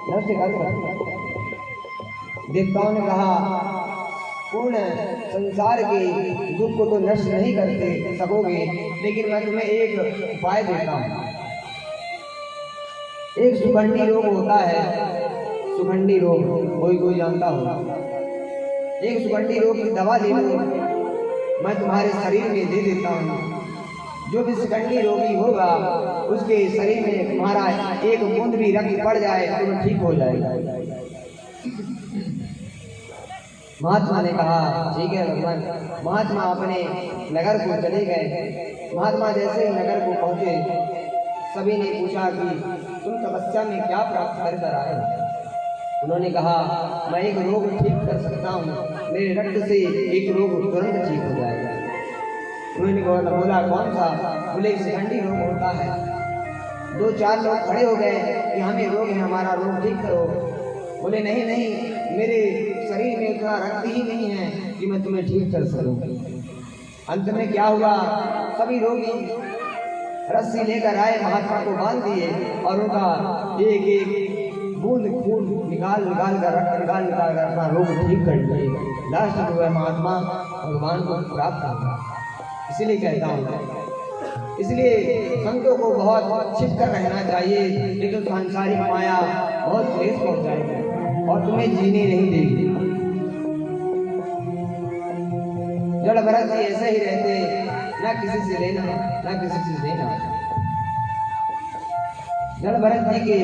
नष्ट कर सकते। देवताओं ने कहा पूर्ण संसार के दुख को तो नष्ट नहीं करते सकोगे, लेकिन मैं तुम्हें एक उपाय देता हूँ। एक सुगंधी रोग होता है, सुगंधी रोग कोई जानता होगा। एक सुगंधी रोग की दवा ले लो, मैं तुम्हारे शरीर में दे देता हूँ। जो भी सुगंधी रोगी होगा उसके शरीर में तुम्हारा एक बूंद भी रक्त पड़ जाए तो वो ठीक हो जाएगा। महात्मा ने कहा ठीक है भगवान। महात्मा अपने नगर को चले गए। महात्मा जैसे नगर को पहुंचे, सभी ने पूछा कि तुम तपस्या में क्या प्राप्त कर आए हो? उन्होंने कहा मैं एक रोग ठीक कर सकता हूँ, मेरे रक्त से एक रोग तुरंत ठीक हो जाएगा। उन्होंने बोला कौन सा? बोले शिखंडी रोग होता है। 2-4 लोग खड़े हो गए कि हमें रोग है, हमारा रोग ठीक करो। बोले नहीं नहीं, मेरे शरीर में उतना रक्त ही नहीं है कि मैं तुम्हें ठीक कर सकूं। अंत में क्या हुआ, सभी रोगी रस्सी लेकर आए, महात्मा को बांध दिए और उनका एक एक बूंद खून निकाल कर रक्त निकाल कर अपना रोग ठीक कर दिए। लास्ट में वह महात्मा भगवान को प्राप्त हुआ। इसलिए कहता हूँ, इसलिए संतों को बहुत छिप कर रहना चाहिए, लेकिन सांसारिक माया बहुत क्लेश पहुंचाएगी और तुम्हें जीने नहीं देगी। जड़ भरत जी ऐसे ही रहते, ना किसी से लेना ना किसी से देना। जड़ भरत जी के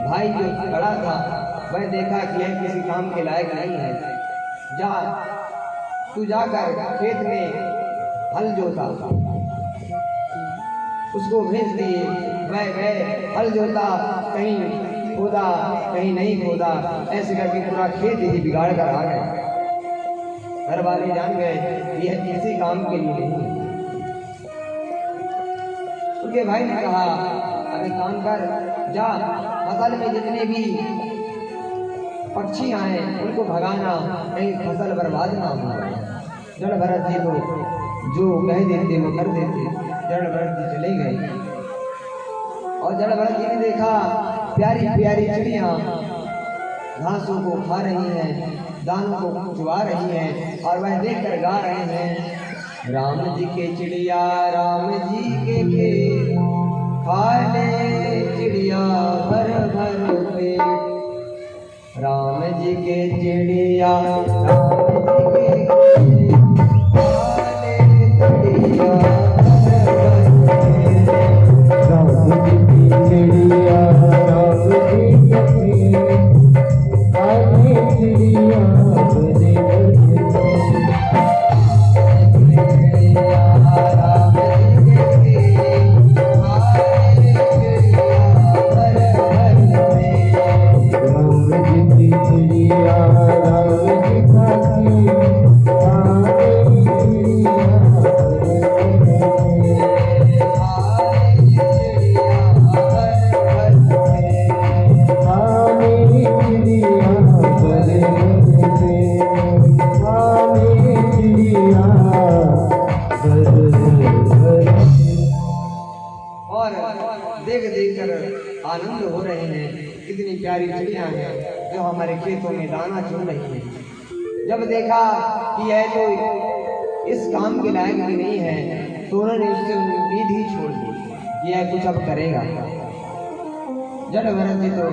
भाई जो खड़ा था वह देखा कि यह किसी काम के लायक नहीं है, तू जाकर खेत में हल जोता। उसको भेज दिए, वह गए हल जोता, कहीं खोदा कहीं नहीं खोदा, ऐसे करके पूरा खेत ही बिगाड़ कर आ गए। घर वाले जान गए कि यह किसी काम के लिए नहीं है। उनके भाई ने कहा अरे काम कर, जा फसल में जितने भी पक्षी आए उनको भगाना, कहीं फसल बर्बाद ना हो। जड़ भरत जी को जो कह देते वो कर देते। जड़ भरत जी चले गए और जड़ भरत जी ने देखा प्यारी प्यारी चिड़ियाँ घासों को खा रही हैं, दानों को चुवा रही हैं, और वह देखकर गा रहे हैं राम जी के चिड़िया राम जी के खा ले चिड़िया भर भर पेट। राम जी के चिड़िया राम जी के आनंद हो रहे हैं। कितनी प्यारी चिड़ियाँ हैं जो हमारे खेतों में दाना चुन रही हैं। जब देखा कि यह तो इस काम के लायक भी नहीं है तो उन्होंने उससे उम्मीद ही छोड़ दी कि यह कुछ अब करेगा। जड़ भरत जी तो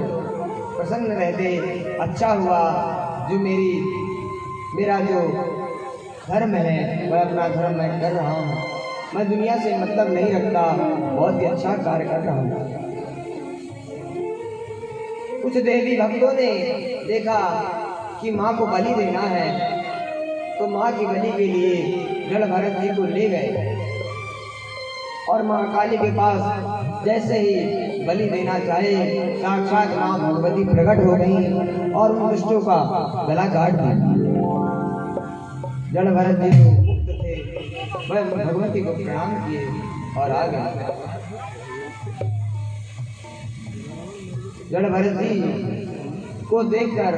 प्रसन्न रहते, अच्छा हुआ जो मेरा जो धर्म है वह अपना धर्म मैं कर रहा हूँ, मैं दुनिया से मतलब नहीं रखता, बहुत ही अच्छा कार्य कर रहा हूँ। कुछ देवी भक्तों ने देखा कि माँ को बलि देना है तो माँ की बलि के लिए जड़ भरत जी को ले गए और माँ काली के पास जैसे ही बलि देना चाहे साक्षात माँ भगवती प्रकट हो गई और उन दुष्टों का गला काट दिया। जड़ भरत जी तो मुक्त थे, वह भगवती को प्रणाम किए और आ गए। जड़ भरत जी को देखकर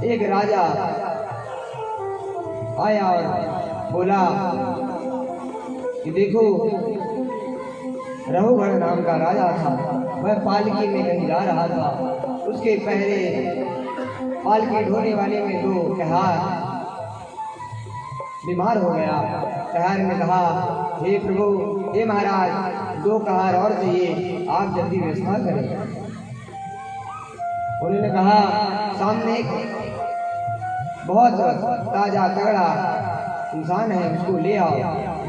एक राजा आया और बोला कि देखो, रघुगण नाम का राजा था, मैं पालकी में कहीं जा रहा था, उसके पहले पालकी ढोने वाले में दो कहार बीमार हो गया। कहार ने कहा, हे प्रभु, हे महाराज, दो कहार और चाहिए, आप जल्दी व्यवस्था करें। उन्होंने कहा, सामने एक बहुत ताजा तगड़ा इंसान है, उसको ले आओ,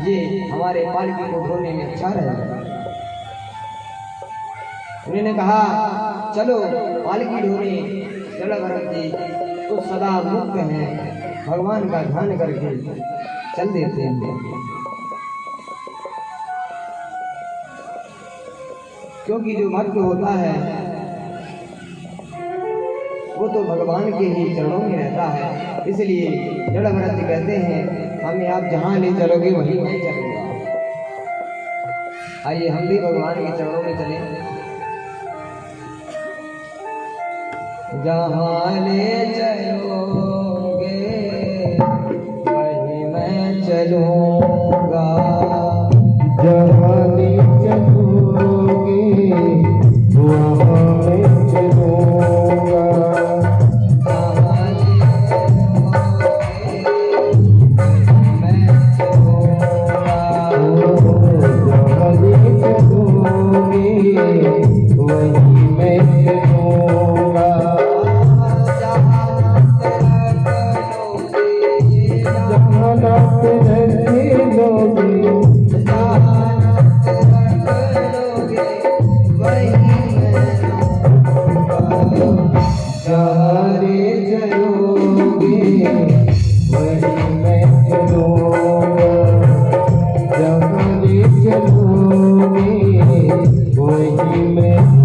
ये हमारे पालकी को ढोने में अच्छा रहेगा। उन्होंने कहा, चलो पालकी ढोने। जलभरत जी तो सदा मुक्त हैं, भगवान का ध्यान करके चल देते हैं, क्योंकि जो भक्त होता है वो तो भगवान के ही चरणों में रहता है। इसलिए जलभरत जी कहते हैं, हमें आप जहाँ ले चलोगे वहीं मैं चलूंगा। आइए हम भी भगवान के चरणों में चलें। जहाँ ले चलोगे वहीं मैं चलूंगा, जहाँ ले चलोगे वहाँ मैं चलूंगा, जहाँ ले चलोगे मैं चलूंगा, जहाँ ले चलोगे वहीं मैं चलूंगा, जहाँ नाथ रखे लोगे जहाँ ले चलोगे वहीं मैं चलूंगा, जहाँ ले चलोगे वहीं मैं चलूंगा।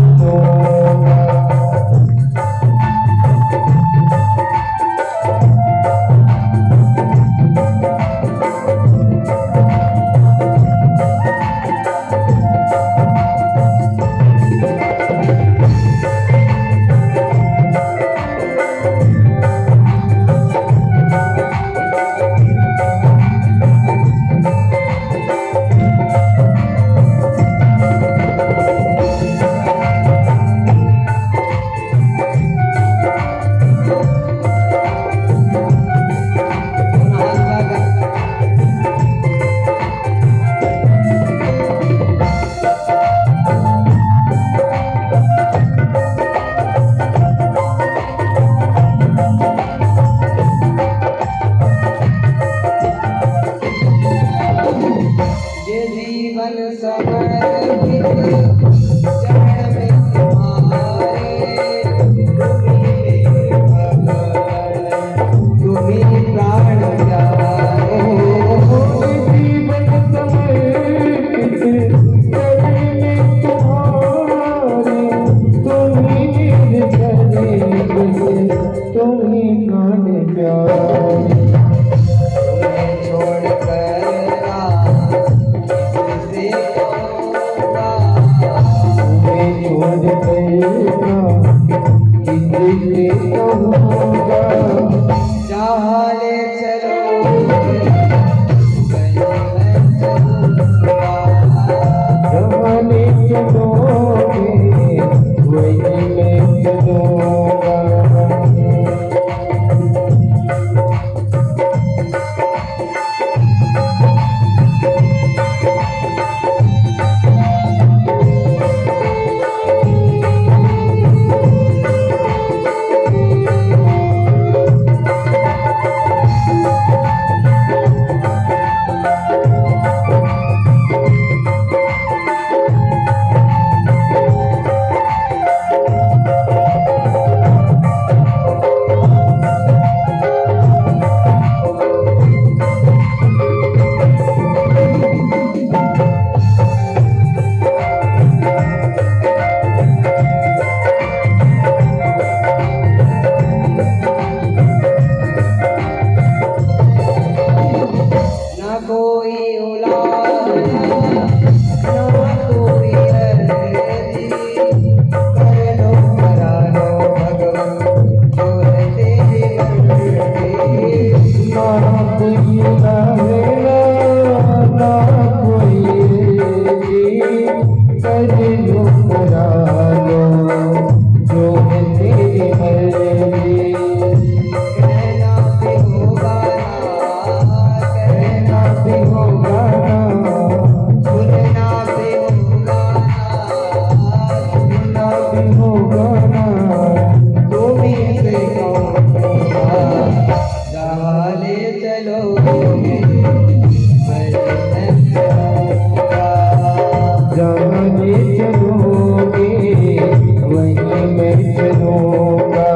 चलूंगा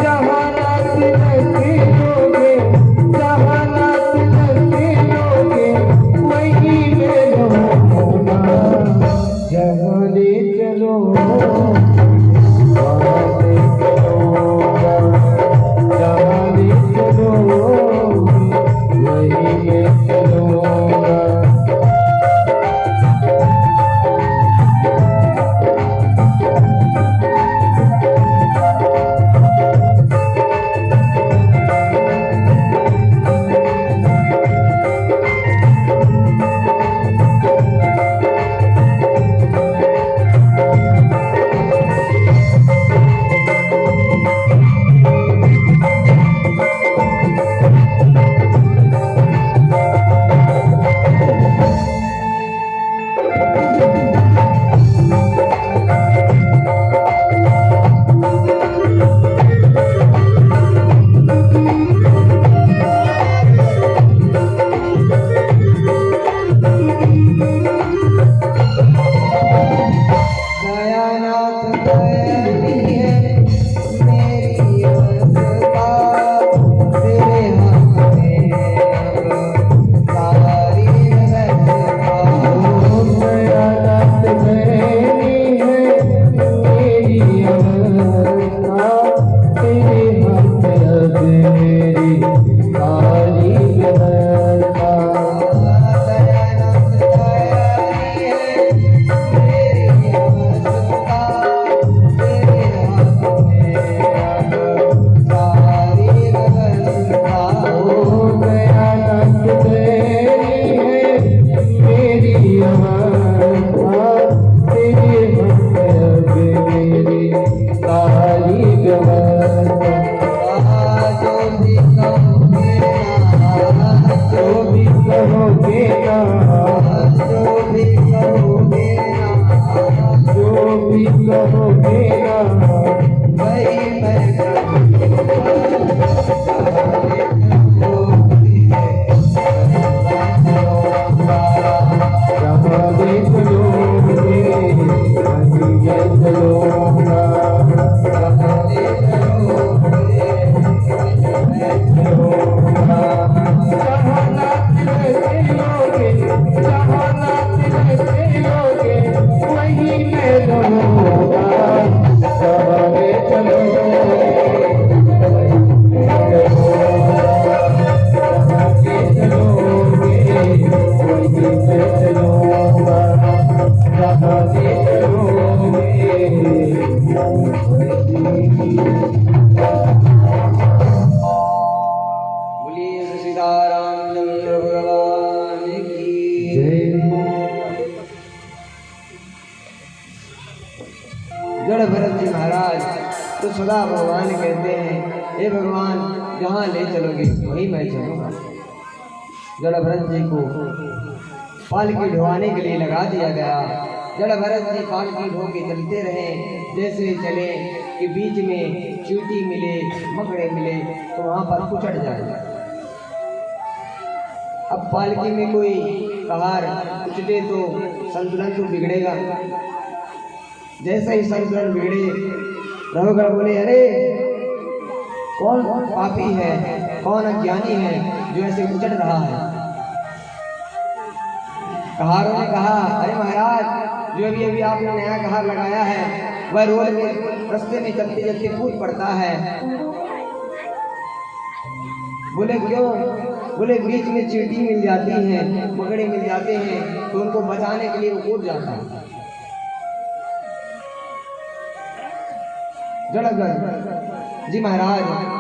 जहाँ रात लगे लोगे, जहाँ रात लगे लोगे वहीं मैं रहूंगा। जहाँ ले चलो वहाँ ले चलूंगा, जहाँ ले चलो वहीं मैं चलूंगा। जड़ भरत जी महाराज तो सदा भगवान कहते हैं, हे भगवान जहाँ ले चलोगे वहीं मैं चलूँगा। जड़ भरत जी को पालकी ढोवाने के लिए लगा दिया गया। जड़ भरत जी पालकी ढो के चलते रहे। जैसे चले कि बीच में चींटी मिले, मकड़े मिले तो वहाँ पर कुचड़ जाए। अब पालकी में कोई कहार कुचले तो संतुलन तो बिगड़ेगा। जैसे ही संतुलन बिगड़े, रघुगण बोले, अरे कौन पापी है, कौन अज्ञानी है जो ऐसे उचट रहा है। कहारों ने कहा, अरे महाराज जो अभी अभी आपने नया कहार लगाया है वह रोड में रास्ते में चलते चलते कूद पड़ता है। बोले क्यों? बोले बीच में चींटी मिल जाती है, मकड़े मिल जाते हैं तो उनको बचाने के लिए वो कूद जाता है। जड़गढ़ जी महाराज